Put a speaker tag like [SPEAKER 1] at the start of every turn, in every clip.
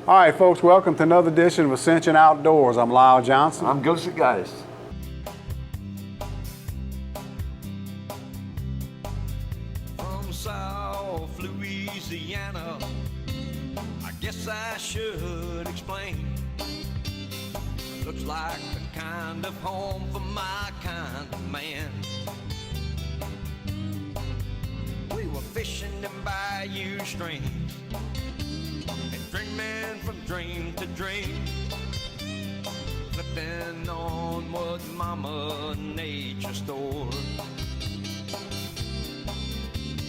[SPEAKER 1] All right, folks, welcome to another edition of Ascension Outdoors. I'm Lyle Johnson.
[SPEAKER 2] I'm Goosie Geist.
[SPEAKER 3] From South Louisiana, I guess I should explain. Looks like the kind of home for my kind of man. We were fishing in Bayou streams and dreaming from dream to dream, flipping on what Mama Nature stored.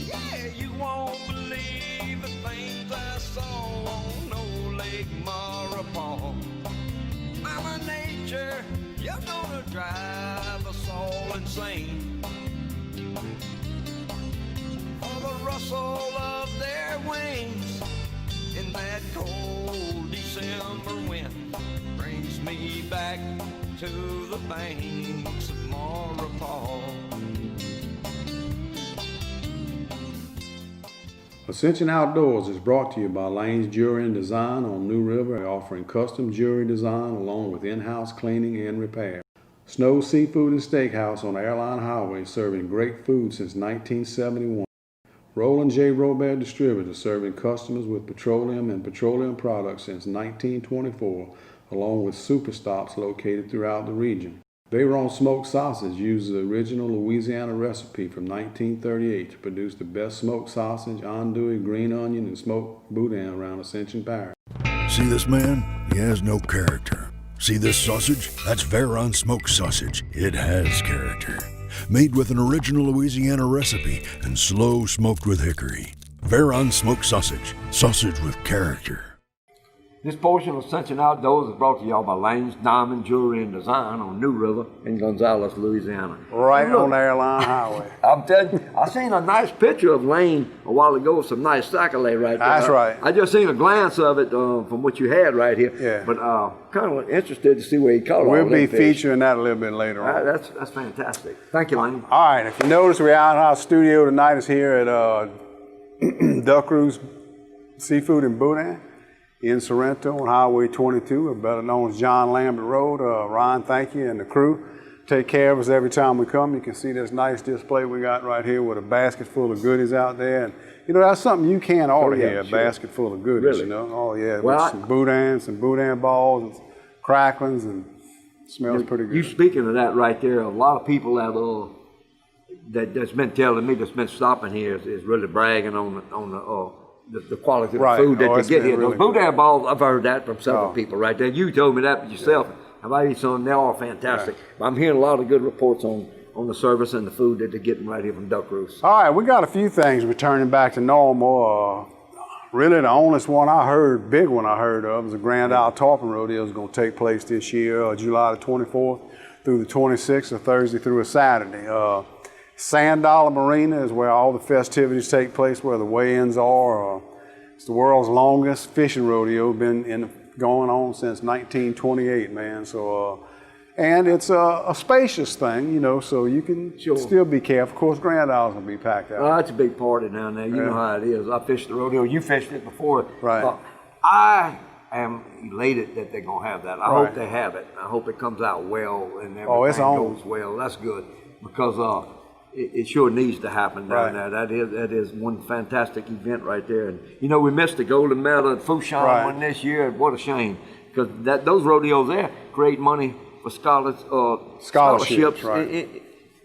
[SPEAKER 3] Yeah, you won't believe the things I saw on Old Lake Marapon. Mama Nature, you're gonna drive us all insane. For the rustle of their wings in that cold December wind brings me back to the banks of Marapon.
[SPEAKER 1] Ascension Outdoors is brought to you by Layne's Jewelry and Design on New River, offering custom jewelry design along with in-house cleaning and repair. Snow Seafood and Steakhouse on Airline Highway, serving great food since 1971. Roland J. Robert Distributor, serving customers with petroleum and petroleum products since 1924, along with super stops located throughout the region. Bayou Smoked Sausage uses the original Louisiana recipe from 1938 to produce the best smoked sausage, andouille, green onion, and smoked boudin around Ascension Parish.
[SPEAKER 4] See this man? He has no character. See this sausage? That's Bayou Smoked Sausage. It has character. Made with an original Louisiana recipe and slow smoked with hickory. Bayou Smoked Sausage. Sausage with character.
[SPEAKER 2] This portion of Ascension Outdoors is brought to y'all by Layne's Diamond Jewelry and Design on New River in Gonzales, Louisiana.
[SPEAKER 1] Right on the Airline Highway.
[SPEAKER 2] I'm telling you, I seen a nice picture of Layne a while ago with some nice sac-a-lay right there.
[SPEAKER 1] That's right.
[SPEAKER 2] I just seen a glance of it from what you had right here.
[SPEAKER 1] Yeah.
[SPEAKER 2] But kind of interested to see where you caught
[SPEAKER 1] We'll
[SPEAKER 2] all
[SPEAKER 1] be
[SPEAKER 2] that fish.
[SPEAKER 1] featuring that a little bit later on.
[SPEAKER 2] That's fantastic. Thank you, Layne.
[SPEAKER 1] All right, if you notice, we're out in our studio tonight. Is here at Duck Roost Seafood and Boudin in Sorrento on Highway 22, or better known as John Lambert Road. Ryan, thank you, and the crew take care of us every time we come. You can see this nice display we got right here with a basket full of goodies out there. And you know, that's something you can't order here, a basket full of goodies,
[SPEAKER 2] Really?
[SPEAKER 1] you know. Oh yeah,
[SPEAKER 2] Well,
[SPEAKER 1] with some boudin balls and cracklings, and smells pretty good.
[SPEAKER 2] You speaking of that right there, a lot of people that's been telling me that's been stopping here is really bragging on the quality of the food that they get here.
[SPEAKER 1] Really
[SPEAKER 2] Those boudin balls, I've heard that from several people right there. You told me that yourself. I've eaten some, they're all fantastic. But I'm hearing a lot of good reports on the service and the food that they're getting right here from Duck Roost.
[SPEAKER 1] All right, we got a few things returning back to normal. Really the only one I heard, big one I heard of, is the Grand Isle Tarpon Rodeo is going to take place this year, July the 24th through the 26th, or Thursday through a Saturday. Sand Dollar Marina is where all the festivities take place, where the weigh-ins are. It's the world's longest fishing rodeo, been going on since 1928, man. So, and it's a spacious thing, you know, so you can still be careful. Of course, Grand Isle's gonna be packed out.
[SPEAKER 2] Well, that's a big party down there. You know how it is. I fished the rodeo. You fished it before.
[SPEAKER 1] Right.
[SPEAKER 2] I am elated that they're gonna have that. I hope they have it. I hope it comes out well and everything goes well. That's good, because it sure needs to happen down there. That is one fantastic event right there. And you know, we missed the golden medal at Fouchon one this year. What a shame, because those rodeos there create money for scholarships.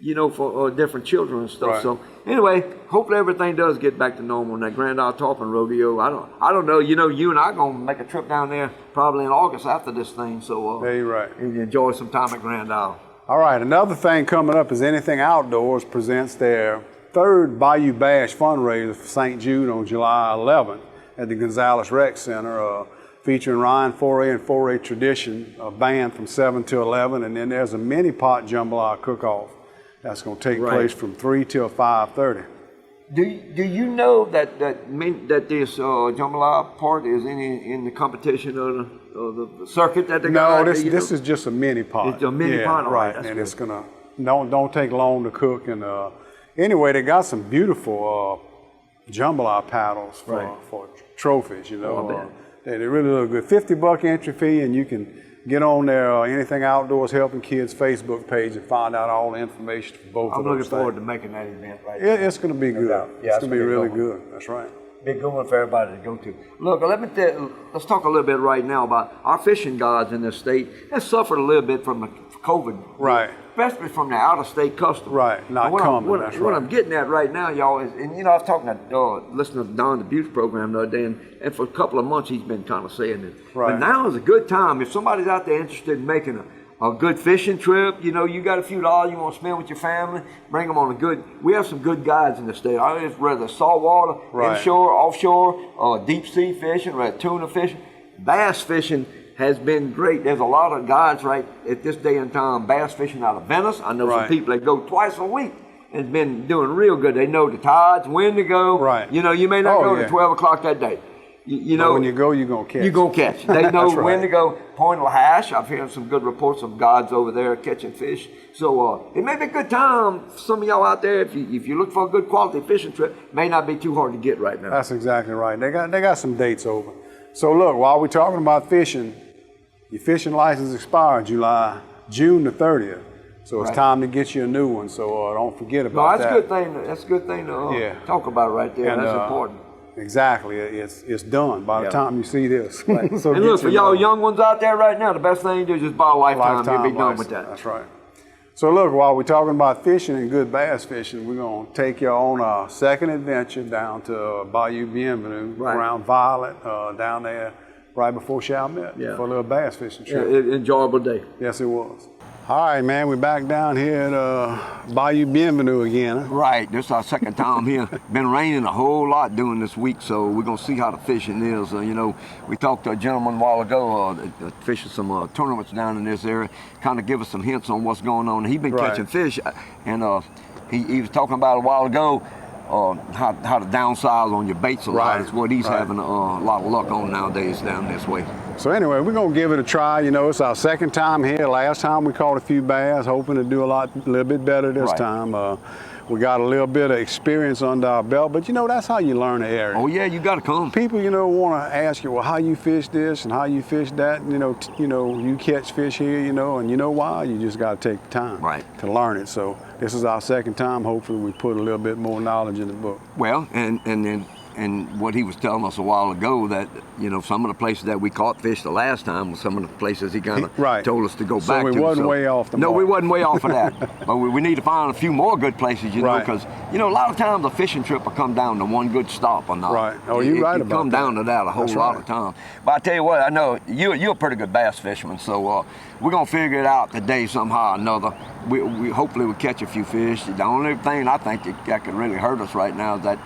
[SPEAKER 2] You know, for different children and stuff. So anyway, hopefully everything does get back to normal in that Grand Isle Tarpon Rodeo. I don't know. You know, you and I are gonna make a trip down there probably in August after this thing. So
[SPEAKER 1] yeah, you're right.
[SPEAKER 2] And enjoy some time at Grand Isle.
[SPEAKER 1] All right, another thing coming up is Anything Outdoors presents their third Bayou Bash fundraiser for St. Jude on July 11th at the Gonzales Rec Center, featuring Ryan 4A and 4A Tradition, a band from 7 to 11, and then there's a mini pot jambalaya cook-off that's going to take place from 3 till 5:30.
[SPEAKER 2] Do you know that this jambalaya part is in the competition of the circuit that they got?
[SPEAKER 1] No, this is just a mini pot.
[SPEAKER 2] It's a mini pot,
[SPEAKER 1] right? And good. It's gonna don't take long to cook. And anyway, they got some beautiful jambalaya paddles for trophies. You know, They really look good. $50 entry fee, and you can get on their Anything Outdoors Helping Kids Facebook page and find out all the information for both of them.
[SPEAKER 2] I'm looking forward to making that event right
[SPEAKER 1] now. It's going to be good.
[SPEAKER 2] Yeah,
[SPEAKER 1] it's going to be really good. That's right.
[SPEAKER 2] Big good one for everybody to go to. Look, let's talk a little bit right now about our fishing guides in this state. They suffered a little bit from the COVID.
[SPEAKER 1] Right.
[SPEAKER 2] Especially from the out-of-state customers.
[SPEAKER 1] Right, not coming.
[SPEAKER 2] What I'm getting at right now, y'all, is, and you know, I was talking to listening to Don Dubuque's program the other day, and for a couple of months he's been kind of saying this.
[SPEAKER 1] Right.
[SPEAKER 2] But now is a good time. If somebody's out there interested in making a good fishing trip, you know, you got a few dollars you want to spend with your family, bring them on a good, we have some good guides in the state. I just rather saltwater, inshore, offshore, deep sea fishing, rather tuna fishing, bass fishing has been great. There's a lot of guides right at this day and time, bass fishing out of Venice. I know some people that go twice a week and has been doing real good. They know the tides, when to go.
[SPEAKER 1] Right.
[SPEAKER 2] You know, you may not go to 12 o'clock that day. You know,
[SPEAKER 1] when you go, you're going to catch.
[SPEAKER 2] You're going to catch. They know when to go. Point Lahash, I've heard some good reports of guides over there catching fish. So it may be a good time for some of y'all out there, if you look for a good quality fishing trip, may not be too hard to get right now.
[SPEAKER 1] That's exactly right. They got some dates over. So look, while we're talking about fishing, your fishing license expires June the 30th. So it's time to get you a new one. So don't forget about that.
[SPEAKER 2] That's a good thing. That's a good thing to talk about right there. And, that's important.
[SPEAKER 1] Exactly. It's done by the time you see this.
[SPEAKER 2] Right.
[SPEAKER 1] So
[SPEAKER 2] and look, for y'all young ones out there right now, the best thing to do is just buy a lifetime. You'll be done with that.
[SPEAKER 1] That's right. So look, while we're talking about fishing and good bass fishing, we're going to take you on our second adventure down to Bayou Bienvenue, around Violet, down there right before Chalmette for a little bass fishing trip.
[SPEAKER 2] Yeah, enjoyable day.
[SPEAKER 1] Yes, it was. All right, man, we're back down here at Bayou Bienvenue again.
[SPEAKER 2] Right, this is our second time here. Been raining a whole lot during this week, so we're gonna see how the fishing is. You know, we talked to a gentleman a while ago, fishing some tournaments down in this area, kind of give us some hints on what's going on. He's been catching fish, and he was talking about a while ago, how to downsize on your baits a lot is what he's having a lot of luck on nowadays down this way.
[SPEAKER 1] So anyway, we're gonna give it a try. You know, it's our second time here. Last time we caught a few bass, hoping to do a little bit better this time. We got a little bit of experience under our belt, but you know, that's how you learn the area.
[SPEAKER 2] Oh yeah, you gotta come.
[SPEAKER 1] People, you know, want to ask you, well, how you fish this and how you fish that. You know, you catch fish here, you know, and you know why? You just got to take the time to learn it. So this is our second time. Hopefully, we put a little bit more knowledge in the book.
[SPEAKER 2] Well, and what he was telling us a while ago, that, you know, some of the places that we caught fish the last time were some of the places he kind of told us to go back to.
[SPEAKER 1] So we wasn't way off the mark.
[SPEAKER 2] No, we wasn't way off of that. But we need to find a few more good places, you know, because, you know, a lot of times a fishing trip will come down to one good stop or not.
[SPEAKER 1] Right. Oh, you're right about that. It
[SPEAKER 2] come down to that a whole lot of times. But I tell you what, I know you're a pretty good bass fisherman, so we're going to figure it out today somehow or another. We hopefully we'll catch a few fish. The only thing I think that could really hurt us right now is that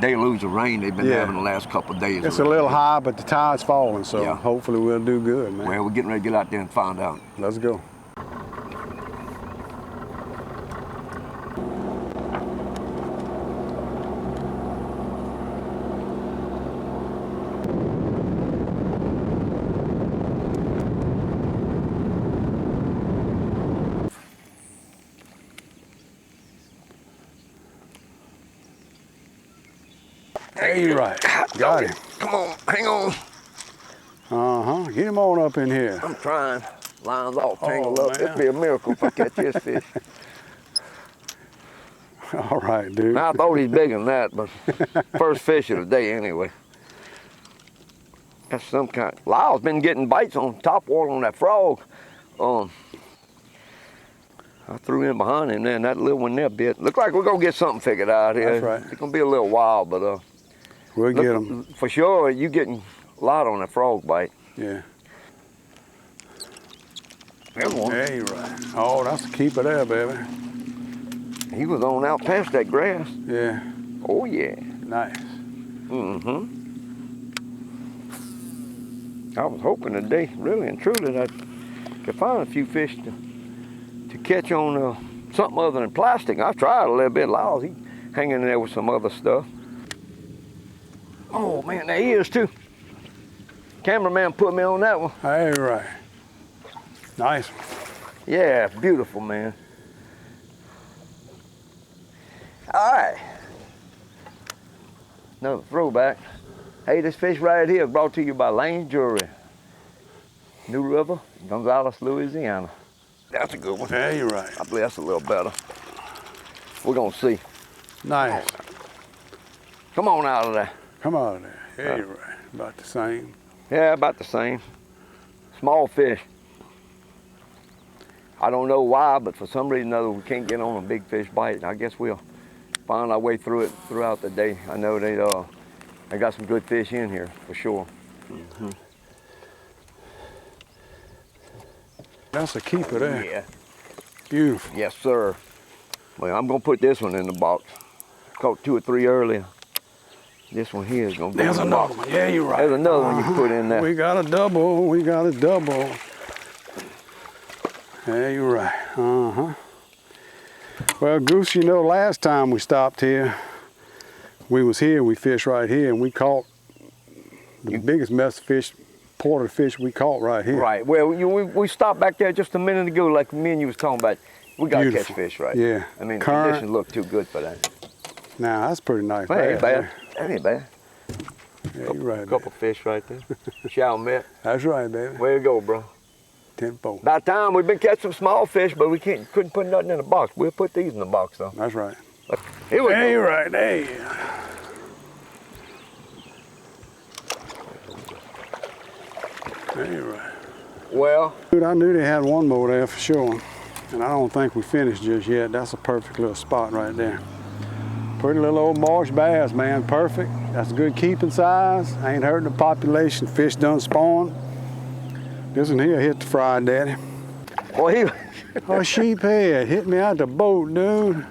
[SPEAKER 2] deluge of rain they've been having the last couple of days.
[SPEAKER 1] It's a little high, but the tide's falling, so hopefully we'll do good, man.
[SPEAKER 2] Well, we're getting ready to get out there and find out.
[SPEAKER 1] Let's go. There you right. Got him.
[SPEAKER 2] Come on, hang on.
[SPEAKER 1] Get him on up in here.
[SPEAKER 2] I'm trying. Line's all tangled up. It'd be a miracle if I catch this fish.
[SPEAKER 1] All right, dude.
[SPEAKER 2] Now, I thought he's bigger than that, but first fish of the day anyway. That's some kind. Lyle's been getting bites on top water on that frog. I threw in behind him there, and that little one there bit. Look like we're gonna get something figured out here.
[SPEAKER 1] That's right.
[SPEAKER 2] It's gonna be a little while, but
[SPEAKER 1] we'll get them.
[SPEAKER 2] For sure, you getting a lot on that frog bite.
[SPEAKER 1] Yeah.
[SPEAKER 2] There's one.
[SPEAKER 1] There you right. Oh, that's a keeper there, baby.
[SPEAKER 2] He was on out past that grass.
[SPEAKER 1] Yeah.
[SPEAKER 2] Oh yeah.
[SPEAKER 1] Nice.
[SPEAKER 2] Mm-hmm. I was hoping today, really and truly, that I could find a few fish to catch on something other than plastic. I've tried a little bit. Lyle's hanging in there with some other stuff. Oh man, there he is too. Cameraman put me on that one.
[SPEAKER 1] Hey, right. Nice.
[SPEAKER 2] Yeah, beautiful, man. All right. Another throwback. Hey, this fish right here is brought to you by Layne Jewelry. New River, Gonzales, Louisiana. That's a good one.
[SPEAKER 1] Yeah, you're right.
[SPEAKER 2] I believe that's a little better. We're gonna see.
[SPEAKER 1] Nice.
[SPEAKER 2] Come on out of there.
[SPEAKER 1] Come out of there. Yeah, you're right. About the same.
[SPEAKER 2] Yeah, about the same. Small fish. I don't know why, but for some reason or other, we can't get on a big fish bite. I guess we'll find our way through it throughout the day. I know they got some good fish in here, for sure. Mm-hmm.
[SPEAKER 1] That's a keeper there.
[SPEAKER 2] Yeah.
[SPEAKER 1] Beautiful.
[SPEAKER 2] Yes, sir. Well, I'm gonna put this one in the box. Caught 2 or 3 earlier. This one here is gonna go
[SPEAKER 1] There's
[SPEAKER 2] in the
[SPEAKER 1] another
[SPEAKER 2] box.
[SPEAKER 1] one. Yeah, you're right.
[SPEAKER 2] There's another one you can put in there.
[SPEAKER 1] We got a double. We got a double. Yeah, you're right. Uh-huh. Well, Goose, you know, last time we stopped here, we was here, we fished right here, and we caught the biggest mess of fish, porter fish we caught right here.
[SPEAKER 2] Right. Well, we stopped back there just a minute ago, like me and you was talking about. We got to catch fish right
[SPEAKER 1] Yeah.
[SPEAKER 2] here. I mean, the
[SPEAKER 1] Current.
[SPEAKER 2] conditions look too good for that.
[SPEAKER 1] Nah, that's pretty nice.
[SPEAKER 2] That ain't bad. That ain't bad.
[SPEAKER 1] Yeah, you're right.
[SPEAKER 2] Couple fish right there. Chalmette.
[SPEAKER 1] That's right, baby.
[SPEAKER 2] Way to go, bro.
[SPEAKER 1] 10-4.
[SPEAKER 2] About time we've been catching some small fish, but we couldn't put nothing in the box. We'll put these in the box though.
[SPEAKER 1] That's right.
[SPEAKER 2] Here we go.
[SPEAKER 1] Yeah, you're right. Hey. Yeah, you're right.
[SPEAKER 2] Well,
[SPEAKER 1] Dude, I knew they had one more there for sure, and I don't think we finished just yet. That's a perfect little spot right there. Pretty little old marsh bass, man. Perfect. That's a good keeping size. Ain't hurting the population. Fish done spawn. This one here hit the fried daddy.
[SPEAKER 2] boy,
[SPEAKER 1] Oh, sheephead hit me out the boat, dude.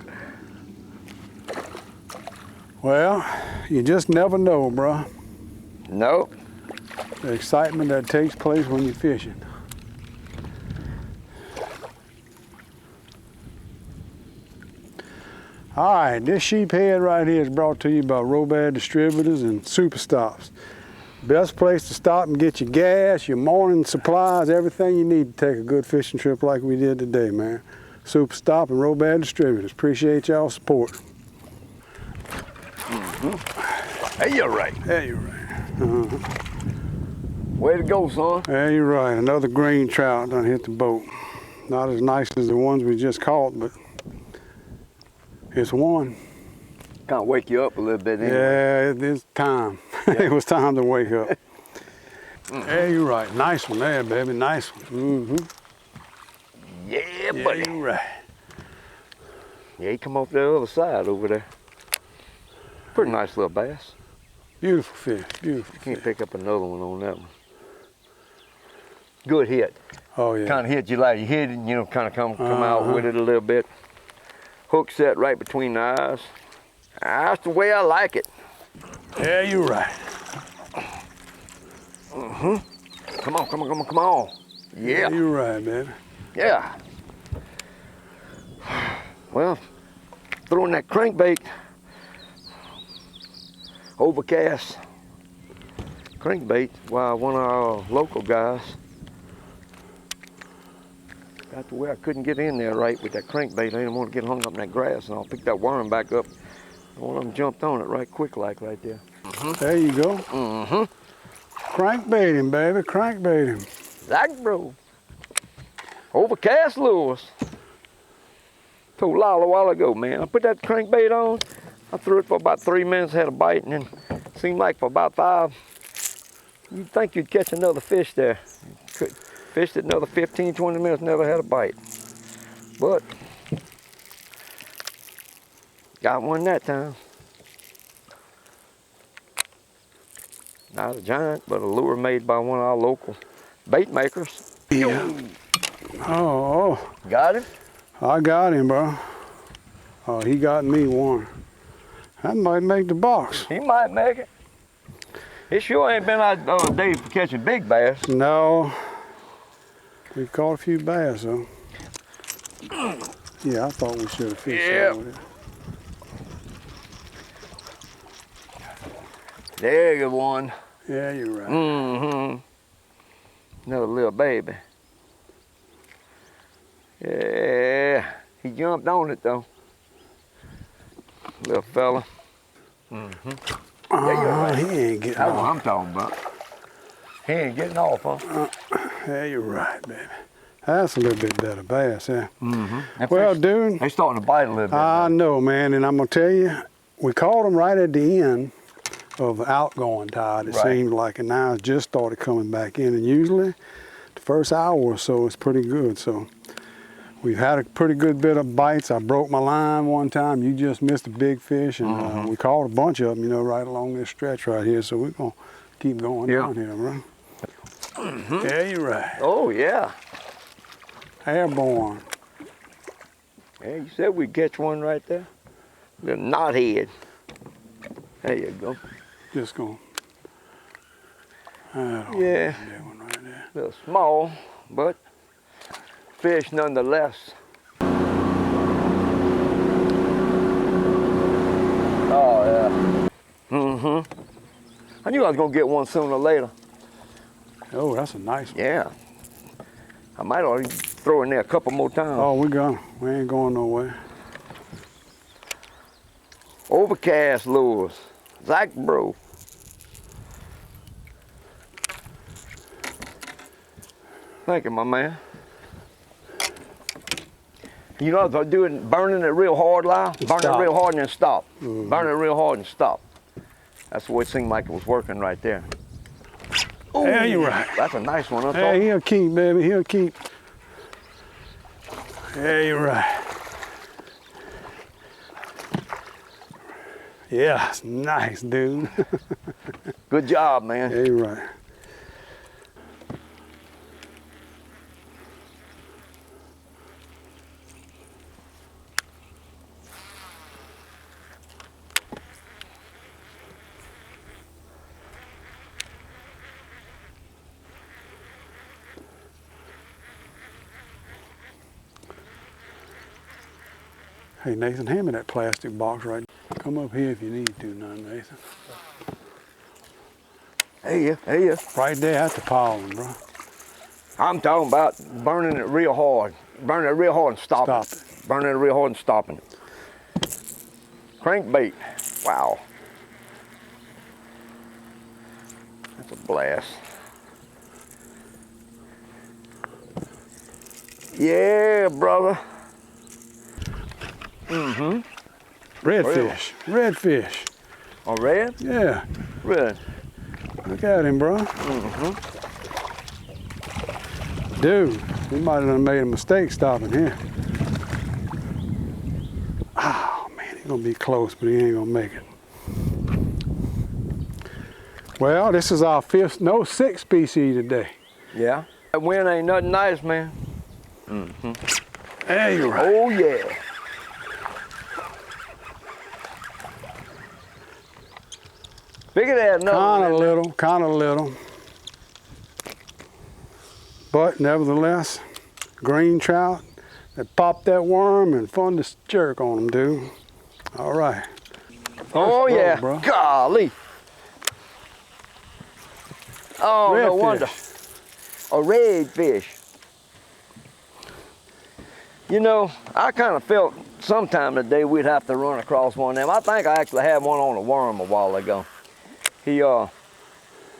[SPEAKER 1] Well, you just never know, bro.
[SPEAKER 2] no.
[SPEAKER 1] The excitement that takes place when you're fishing. All right, this sheephead right here is brought to you by Robad Distributors and Super Stops. Best place to stop and get your gas, your morning supplies, everything you need to take a good fishing trip like we did today, man. Super Stop and Robad Distributors. Appreciate y'all's support.
[SPEAKER 2] Mm-hmm. Hey, you're right.
[SPEAKER 1] Yeah, you're right.
[SPEAKER 2] Way to go, son.
[SPEAKER 1] Yeah, you're right. Another green trout done hit the boat. Not as nice as the ones we just caught, but it's one.
[SPEAKER 2] Kind of wake you up a little bit. Anyway.
[SPEAKER 1] Yeah, it's time.
[SPEAKER 2] Yeah.
[SPEAKER 1] It was time to wake up. Yeah, you're right. Nice one there, baby. Nice one. Mm-hmm.
[SPEAKER 2] Yeah, buddy.
[SPEAKER 1] You're right.
[SPEAKER 2] Yeah, he come off the other side over there. Pretty nice little bass.
[SPEAKER 1] Beautiful fish. Beautiful.
[SPEAKER 2] Can't
[SPEAKER 1] fish.
[SPEAKER 2] pick up another one on that one. Good hit.
[SPEAKER 1] Oh yeah.
[SPEAKER 2] Kind of hit you like you hit it, and, you know, kind of come out with it a little bit. Hook set right between the eyes. That's the way I like it.
[SPEAKER 1] Yeah, you're right.
[SPEAKER 2] Mm-hmm. Come on, come on, come on, come on. Yeah.
[SPEAKER 1] You're right, baby.
[SPEAKER 2] Yeah. Well, throwing that crankbait, overcast crankbait, while one of our local guys got to where I couldn't get in there right with that crankbait. I didn't want to get hung up in that grass, and I'll pick that worm back up. One of them jumped on it right quick like right there. Mm-hmm.
[SPEAKER 1] There you go.
[SPEAKER 2] Mm-hmm.
[SPEAKER 1] Crankbait him, baby. Crankbait him.
[SPEAKER 2] Zach, bro. Overcast lures. Told Lyle a while ago, man, I put that crankbait on. I threw it for about 3 minutes, had a bite, and then it seemed like for about 5, you'd think you'd catch another fish there. Fished it another 15, 20 minutes, never had a bite. But got one that time. Not a giant, but a lure made by one of our local bait makers.
[SPEAKER 1] Yeah. Oh,
[SPEAKER 2] Got him?
[SPEAKER 1] I got him, bro. Oh, he got me one. That might make the box.
[SPEAKER 2] He might make it. It sure ain't been our day for catching big bass.
[SPEAKER 1] No. We caught a few bass, though. Yeah, I thought we should have fished
[SPEAKER 2] Yep.
[SPEAKER 1] that with it.
[SPEAKER 2] There's one.
[SPEAKER 1] Yeah, you're right.
[SPEAKER 2] Mm-hmm. Another little baby. Yeah, he jumped on it though. Little fella. Mm-hmm.
[SPEAKER 1] He ain't getting
[SPEAKER 2] That's what
[SPEAKER 1] off.
[SPEAKER 2] I'm talking about. He ain't getting off, huh?
[SPEAKER 1] Yeah, you're right, baby. That's a little bit better bass, yeah.
[SPEAKER 2] Mm-hmm.
[SPEAKER 1] Well, dude.
[SPEAKER 2] They're starting to bite a little bit.
[SPEAKER 1] I know, man, and I'm going to tell you, we caught them right at the end of the outgoing tide, it seemed like, and now it's just started coming back in. And usually, the first hour or so is pretty good. So we've had a pretty good bit of bites. I broke my line one time. You just missed a big fish, and we caught a bunch of them, you know, right along this stretch right here. So we're going to keep going down here, bro. Yeah, you're right.
[SPEAKER 2] Oh, yeah.
[SPEAKER 1] Airborne.
[SPEAKER 2] Yeah, you said we'd catch one right there. Little knothead. There you go.
[SPEAKER 1] Just going.
[SPEAKER 2] Yeah.
[SPEAKER 1] That one right there.
[SPEAKER 2] A little small, but fish nonetheless. Oh, yeah. Mm-hmm. I knew I was going to get one sooner or later.
[SPEAKER 1] Oh, that's a nice one.
[SPEAKER 2] Yeah. I might already throw in there a couple more times.
[SPEAKER 1] Oh, we gone. We ain't going nowhere.
[SPEAKER 2] Overcast lures. Zach Bro. Thank you, my man. You know what I'm doing? Burning it real hard, Lyle? Burn it real hard and then stop. Burn it real hard and stop. That's the way it seemed like it was working right there. Ooh,
[SPEAKER 1] Yeah, you're right.
[SPEAKER 2] That's a nice one. I
[SPEAKER 1] Hey, he'll keep, baby. He'll keep. Yeah, you're right. Yeah, it's nice, dude.
[SPEAKER 2] Good job, man.
[SPEAKER 1] Yeah, you're right. Hey, Nathan, hand me that plastic box right. Come up here if you need to, none, Nathan.
[SPEAKER 2] Hey, yeah.
[SPEAKER 1] Right there at the pollen, bro.
[SPEAKER 2] I'm talking about burning it real hard. Burning it real hard and stopping.
[SPEAKER 1] Stop it.
[SPEAKER 2] Burning it real hard and stopping. Crankbait. Wow. That's a blast. Yeah, brother. Mm-hmm.
[SPEAKER 1] Redfish. Redfish.
[SPEAKER 2] Oh, red?
[SPEAKER 1] Yeah.
[SPEAKER 2] Red.
[SPEAKER 1] Look at him, bro. Dude, he might have made a mistake stopping here. Oh, man, he's going to be close, but he ain't going to make it. Well, this is our sixth species today.
[SPEAKER 2] Yeah. That wind ain't nothing nice, man.
[SPEAKER 1] There you're right.
[SPEAKER 2] Oh, yeah. Figure that another
[SPEAKER 1] Kind of little. But nevertheless, green trout that popped that worm and fun to jerk on them, dude. All right.
[SPEAKER 2] Oh, yeah.
[SPEAKER 1] Bro.
[SPEAKER 2] Golly. Oh, no wonder. A redfish. You know, I kind of felt sometime today we'd have to run across one of them. I think I actually had one on a worm a while ago. He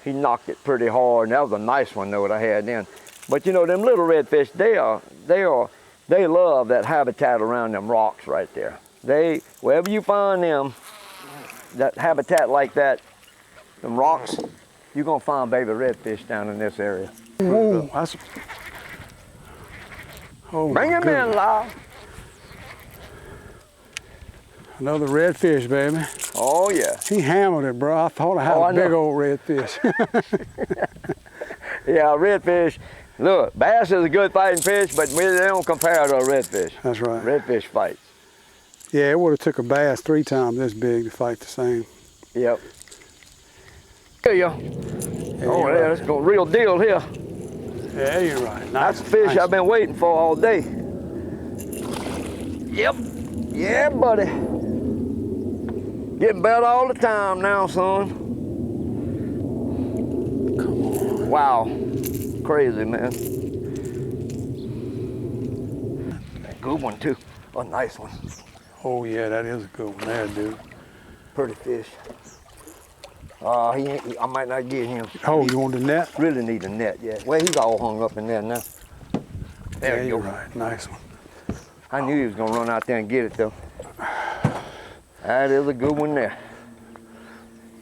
[SPEAKER 2] knocked it pretty hard, and that was a nice one though that I had then. But you know, them little redfish, they love that habitat around them rocks right there. Wherever you find them, that habitat like that, them rocks, you're gonna find baby redfish down in this area.
[SPEAKER 1] Ooh, that's... Oh,
[SPEAKER 2] Bring him in, Lyle.
[SPEAKER 1] Another redfish, baby.
[SPEAKER 2] Oh, yeah.
[SPEAKER 1] He hammered it, bro. I thought I had a big old redfish.
[SPEAKER 2] Yeah, redfish. Look, bass is a good fighting fish, but they don't compare to a redfish.
[SPEAKER 1] That's right.
[SPEAKER 2] Redfish fights.
[SPEAKER 1] Yeah, it would have took a bass 3 times this big to fight the same.
[SPEAKER 2] Yep. Here you go. Oh, yeah, that's a real deal here.
[SPEAKER 1] Yeah, you're right. Nice,
[SPEAKER 2] That's the fish
[SPEAKER 1] nice.
[SPEAKER 2] I've been waiting for all day. Yep. Yeah, buddy. Getting better all the time now, son.
[SPEAKER 1] Come on.
[SPEAKER 2] Wow. Crazy, man. Good one, too. A nice one.
[SPEAKER 1] Oh, yeah, that is a good one there, dude.
[SPEAKER 2] Pretty fish. I might not get him.
[SPEAKER 1] Oh, you want the net?
[SPEAKER 2] Really need a net, yeah. Well, he's all hung up in there now. There
[SPEAKER 1] yeah,
[SPEAKER 2] you
[SPEAKER 1] you're
[SPEAKER 2] go.
[SPEAKER 1] right. Nice one.
[SPEAKER 2] I knew he was gonna run out there and get it though. That is a good one there.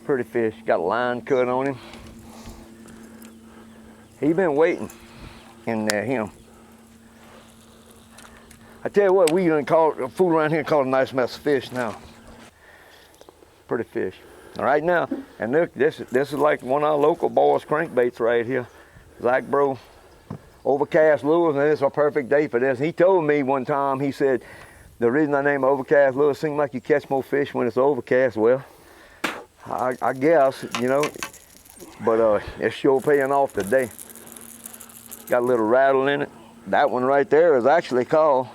[SPEAKER 2] Pretty fish. Got a line cut on him. He been waiting in there, him. I tell you what, we done caught a fool around here caught a nice mess of fish now. Pretty fish. All right now, and look, this is like one of our local boys' crankbaits right here. Zach Bro, overcast lures, and it's a perfect day for this. He told me one time, he said, the reason I named overcast lures seems like you catch more fish when it's overcast. Well, I guess, you know, but it's sure paying off today. Got a little rattle in it. That one right there is actually called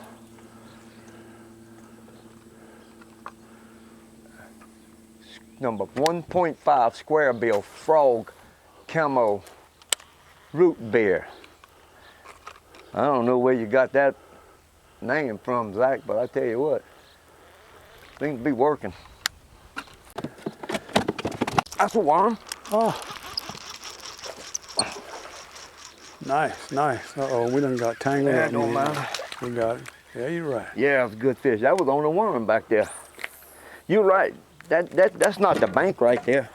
[SPEAKER 2] number 1.5 square bill frog camo root beer. I don't know where you got that name from, Zach, but I tell you what, seems to be working. That's a worm.
[SPEAKER 1] Oh. Nice, nice. Uh-oh, we done got tangled up.
[SPEAKER 2] Don't matter.
[SPEAKER 1] We got it. Yeah, you're right.
[SPEAKER 2] Yeah, it was a good fish. That was on the worm back there. You're right. That's not the bank right there,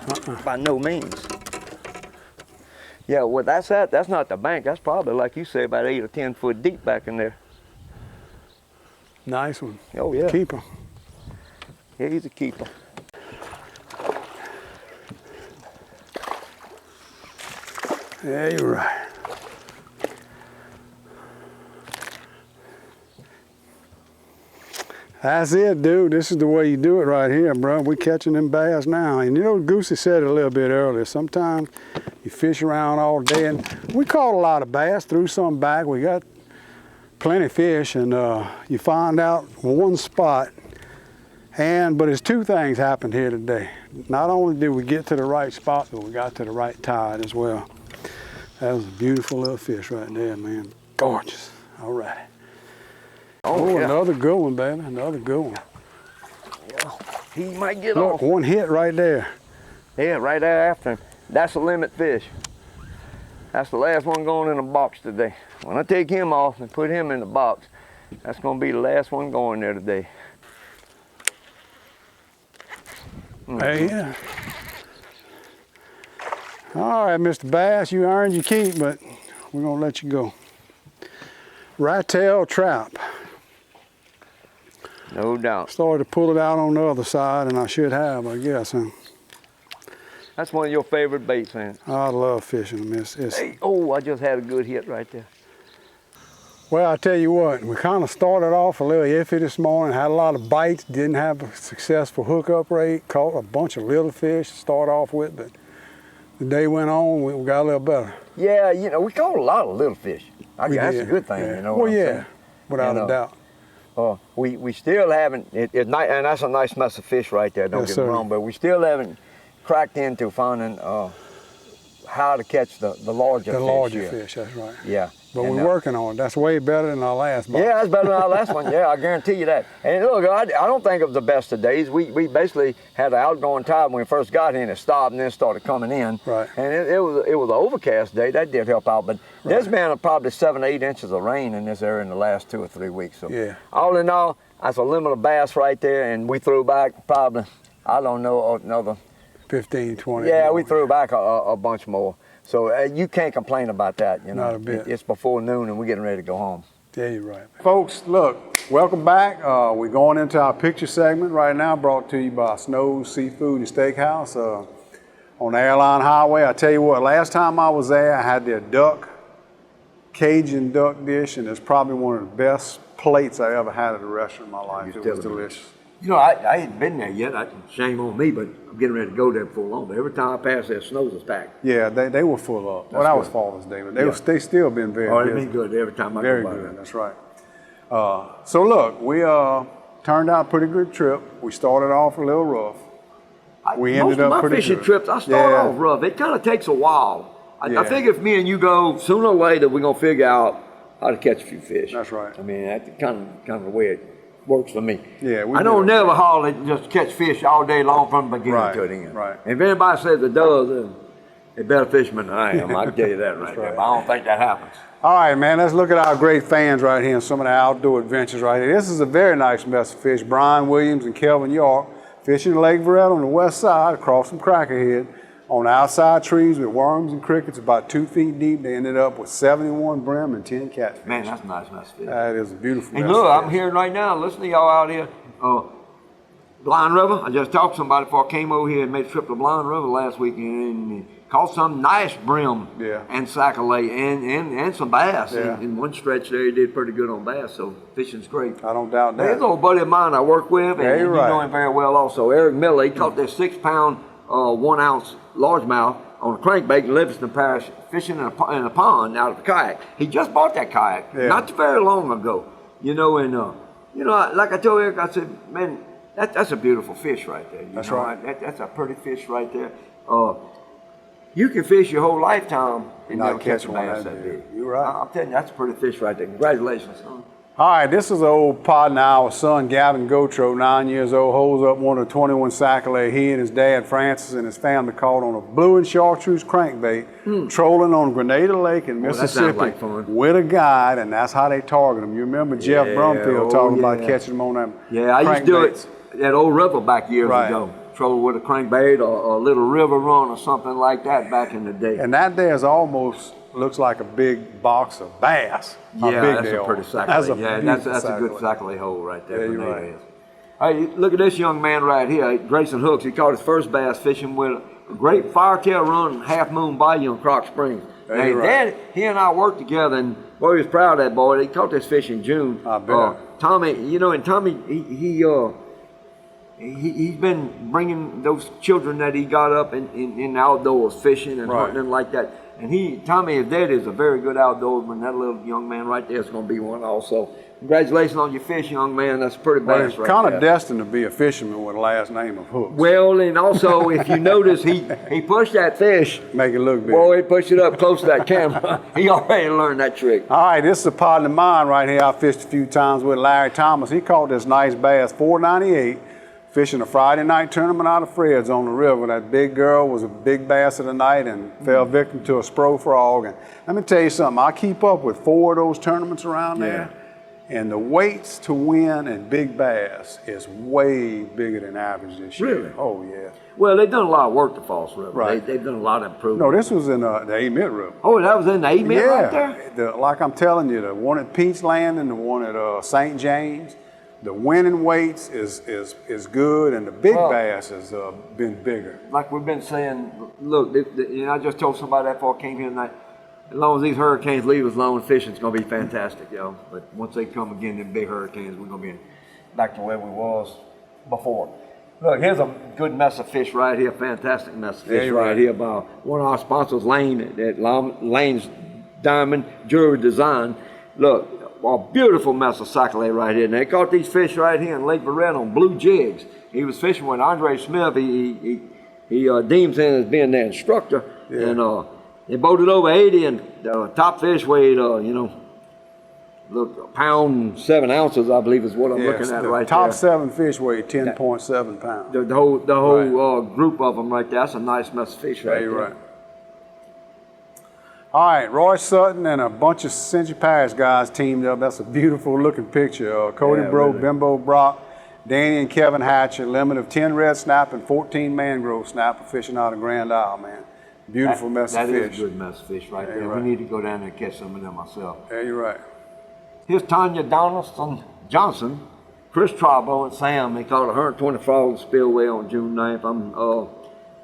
[SPEAKER 2] by no means. Yeah, well, that's not the bank. That's probably, like you say, about 8 or 10 foot deep back in there.
[SPEAKER 1] Nice one.
[SPEAKER 2] Oh, yeah.
[SPEAKER 1] Keeper.
[SPEAKER 2] Yeah, he's a keeper.
[SPEAKER 1] Yeah, you're right. That's it, dude. This is the way you do it right here, bro. We catching them bass now. And you know, Goosie said it a little bit earlier. Sometimes you fish around all day, and we caught a lot of bass, threw some back. We got plenty of fish, and you find out one spot. But it's two things happened here today. Not only did we get to the right spot, but we got to the right tide as well. That was a beautiful little fish right there, man. Gorgeous. All right. Oh, yeah. Another good one, baby. Another good one.
[SPEAKER 2] Yeah, he might get
[SPEAKER 1] Look,
[SPEAKER 2] off.
[SPEAKER 1] one hit right there.
[SPEAKER 2] Yeah, right there after him. That's a limit fish. That's the last one going in the box today. When I take him off and put him in the box, that's going to be the last one going there today.
[SPEAKER 1] Hey, yeah. All right, Mr. Bass, you earned your keep, but we're going to let you go. Right tail trap.
[SPEAKER 2] No doubt.
[SPEAKER 1] Started to pull it out on the other side, and I should have, I guess. Huh?
[SPEAKER 2] That's one of your favorite baits, man.
[SPEAKER 1] I love fishing them.
[SPEAKER 2] Hey, oh, I just had a good hit right there.
[SPEAKER 1] Well, I tell you what, we kind of started off a little iffy this morning, had a lot of bites, didn't have a successful hookup rate, caught a bunch of little fish to start off with, but the day went on, we got a little better.
[SPEAKER 2] Yeah, you know, we caught a lot of little fish. I guess that's a good thing,
[SPEAKER 1] yeah.
[SPEAKER 2] you know.
[SPEAKER 1] Well, yeah, without a doubt.
[SPEAKER 2] We still haven't, and that's a nice mess of fish right there, don't get me wrong, but we still haven't cracked into finding how to catch the larger fish.
[SPEAKER 1] The larger fish, that's right.
[SPEAKER 2] Yeah.
[SPEAKER 1] But we're working on it. That's way better than our last box.
[SPEAKER 2] Yeah, that's better than our last one. Yeah, I guarantee you that. And look, I don't think it was the best of days. We basically had an outgoing tide when we first got in. It stopped and then started coming in.
[SPEAKER 1] Right.
[SPEAKER 2] And it was an overcast day. That did help out. But there's been probably 7 or 8 inches of rain in this area in the last 2 or 3 weeks. So
[SPEAKER 1] yeah.
[SPEAKER 2] All in all, that's a limit of bass right there. And we threw back probably, I don't know, another
[SPEAKER 1] 15, 20.
[SPEAKER 2] Yeah,
[SPEAKER 1] more.
[SPEAKER 2] we threw back a bunch more. So you can't complain about that, you know.
[SPEAKER 1] Not a bit.
[SPEAKER 2] It's before noon and we're getting ready to go home.
[SPEAKER 1] Yeah, you're right. Folks, look, welcome back. We're going into our picture segment right now, brought to you by Snow's Seafood and Steakhouse on the Airline Highway. I tell you what, last time I was there, I had their Cajun duck dish, and it's probably one of the best plates I ever had at a restaurant in my life. It was delicious.
[SPEAKER 2] You know, I ain't been there yet. Shame on me, but I'm getting ready to go there before long. But every time I pass there, Snow's is packed.
[SPEAKER 1] Yeah, they were full up. Well, that was Father's Day, but they still been very good.
[SPEAKER 2] They've been good every time I
[SPEAKER 1] go by. Very good, that's right. So look, we turned out a pretty good trip. We started off a little rough. We ended up pretty good. Most of my fishing trips, I start off rough. It kind of takes a while. I think if me and you go, sooner or later, we're going to figure out how to catch a few fish. That's right.
[SPEAKER 2] I mean, that's kind of the way it works for me.
[SPEAKER 1] Yeah,
[SPEAKER 2] I don't never haul it just catch fish all day long from the beginning to the end.
[SPEAKER 1] Right.
[SPEAKER 2] If anybody says it does, then they're better fishermen than I am. I can tell you that right there. But I don't think that happens.
[SPEAKER 1] All right, man, let's look at our great fans right here and some of the outdoor adventures right here. This is a very nice mess of fish. Brian Williams and Kelvin York fishing Lake Veretta on the west side across from Crackerhead on outside trees with worms and crickets about 2 feet deep. They ended up with 71 brim and 10 catfish.
[SPEAKER 2] Man, that's a nice mess of fish.
[SPEAKER 1] That is a beautiful mess
[SPEAKER 2] And look,
[SPEAKER 1] of
[SPEAKER 2] I'm
[SPEAKER 1] fish.
[SPEAKER 2] hearing right now, listen to y'all out here. Blind River, I just talked to somebody before I came over here and made a trip to Blind River last weekend and caught some nice brim and sac-a-lay and some bass. In one stretch there, he did pretty good on bass, so fishing's great.
[SPEAKER 1] I don't doubt that.
[SPEAKER 2] There's an old buddy of mine I work with, and you know him very well also, Eric Miller. He caught this 6-pound, 1-ounce largemouth on a crankbait in Livingston Parish, fishing in a pond out of a kayak. He just bought that kayak not too very long ago, you know, and you know, like I told Eric, I said, man, that's a beautiful fish right there. That's right. That's a pretty fish right there. You can fish your whole lifetime and never catch a bass that big.
[SPEAKER 1] You're right.
[SPEAKER 2] I'm telling you, that's a pretty fish right there. Congratulations, son.
[SPEAKER 1] All right, this is an old partner, our son Gavin Gotro, 9 years old, holds up one of the 21 sac-a-lay he and his dad Francis and his family caught on a blue and chartreuse crankbait, trolling on Grenada Lake in Mississippi with a guide, and that's how they target them. You remember Jeff Brumfield talking about catching them on them
[SPEAKER 2] I used to do it at Old River back years ago. Troll with a crankbait or a little river run or something like that back in the day.
[SPEAKER 1] And that there is almost looks like a big box of bass.
[SPEAKER 2] That's a pretty sac-a-lay. That's a good sac-a-lay hole right there.
[SPEAKER 1] Yeah, you're right.
[SPEAKER 2] Hey, look at this young man right here, Grayson Hooks. He caught his first bass fishing with a great firetail run, Half Moon Bayou in Croc Springs. Now, he and I worked together, and boy, he was proud of that boy. He caught this fish in June.
[SPEAKER 1] I bet.
[SPEAKER 2] Tommy, you know, and Tommy, he's been bringing those children that he got up in outdoors, fishing and hunting and like that. And Tommy, his dad, is a very good outdoorsman. That little young man right there is going to be one also. Congratulations on your fish, young man. That's pretty bass right there.
[SPEAKER 1] He's kind of destined to be a fisherman with the last name of Hooks.
[SPEAKER 2] Well, and also, if you notice, he pushed that fish.
[SPEAKER 1] Make it look big.
[SPEAKER 2] Boy, he pushed it up close to that camera. He already learned that trick.
[SPEAKER 1] All right, this is a partner of mine right here. I fished a few times with Larry Thomas. He caught this nice bass, $4.98. Fishing a Friday night tournament out of Fred's on the river. That big girl was a big bass of the night and fell victim to a spro frog. And let me tell you something, I keep up with 4 of those tournaments around there. And the weights to win in big bass is way bigger than average this year.
[SPEAKER 2] Really?
[SPEAKER 1] Oh, yeah.
[SPEAKER 2] Well, they've done a lot of work to False River.
[SPEAKER 1] Right.
[SPEAKER 2] They've done a lot of improvement.
[SPEAKER 1] No, this was in the Amite River.
[SPEAKER 2] Oh, that was in the Amite right there?
[SPEAKER 1] Like I'm telling you, the one at Peach Land and the one at St. James, the winning weights is good, and the big bass has been bigger.
[SPEAKER 2] Like we've been saying, look, and I just told somebody that before I came here tonight, as long as these hurricanes leave us alone, fishing's going to be fantastic, yo. But once they come again, them big hurricanes, we're going to be back to where we was before. Look, here's a good mess of fish right here, fantastic mess of fish right here by one of our sponsors, Layne, at Layne's Diamond Jewelry Design. Look, a beautiful mess of sac-a-lay right here. And they caught these fish right here in Lake Veretta on blue jigs. He was fishing with Andre Smith. He deems him as being their instructor. And they boated over 80, and top fish weighed, look, 1 pound and 7 ounces, I believe is what I'm looking at right there.
[SPEAKER 1] Top 7 fish weighed 10.7 pounds.
[SPEAKER 2] The whole group of them right there. That's a nice mess of fish right there.
[SPEAKER 1] You're right. All right, Roy Sutton and a bunch of Century Parish guys teamed up. That's a beautiful looking picture. Cody Bro, really. Bimbo Brock, Danny and Kevin Hatcher, limit of 10 red snapper and 14 mangrove snapper fishing out of Grand Isle, man. Beautiful mess of fish.
[SPEAKER 2] That is a good mess of fish right there.
[SPEAKER 1] Right.
[SPEAKER 2] We need to go down there and catch some of them myself.
[SPEAKER 1] Yeah, you're right.
[SPEAKER 2] Here's Tanya Donaldson Johnson, Chris Trabo, and Sam. They caught 120 frogs spillway on June 9th. I'm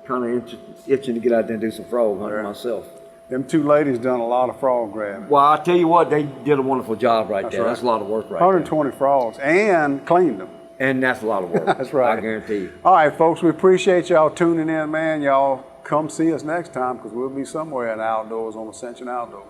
[SPEAKER 2] kind of itching to get out there and do some frog hunting myself.
[SPEAKER 1] Them 2 ladies done a lot of frog grabbing.
[SPEAKER 2] Well, I tell you what, they did a wonderful job right there. That's a lot of work right
[SPEAKER 1] 120 frogs and cleaned them.
[SPEAKER 2] And that's a lot of work.
[SPEAKER 1] That's right.
[SPEAKER 2] I guarantee you.
[SPEAKER 1] All right, folks, we appreciate y'all tuning in, man. Y'all come see us next time because we'll be somewhere in the outdoors on Ascension Outdoors.